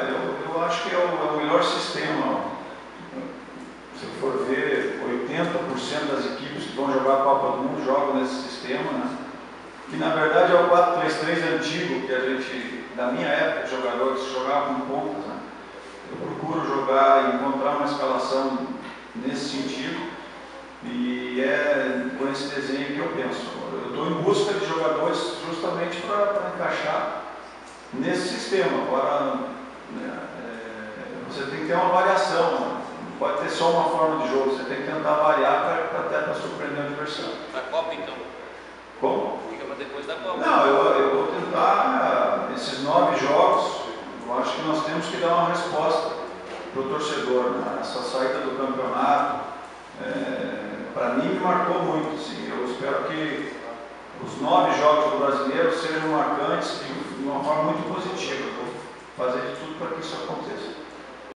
Eu acho que é o melhor sistema. Se for ver, 80% das equipes que vão jogar a Copa do Mundo jogam nesse sistema, né? Que na verdade é o 4-3-3 antigo, que a gente, da minha época, os jogadores jogavam com pontas, né? Eu procuro jogar e encontrar uma escalação nesse sentido, e é com esse desenho que eu penso. Eu estou em busca de jogadores justamente para encaixar nesse sistema. Agora, você tem que ter uma variação, né? Não pode ter só uma forma de jogo, você tem que tentar variar até para surpreender o adversário. Na Copa, então? Como? Fica para depois da Copa. Não, eu vou tentar, esses 9 jogos, eu acho que nós temos que dar uma resposta para o torcedor, né? Essa saída do campeonato, para mim me marcou muito, sim. Eu espero que os 9 jogos do brasileiro sejam marcantes de uma forma muito positiva. Eu vou fazer de tudo para que isso aconteça.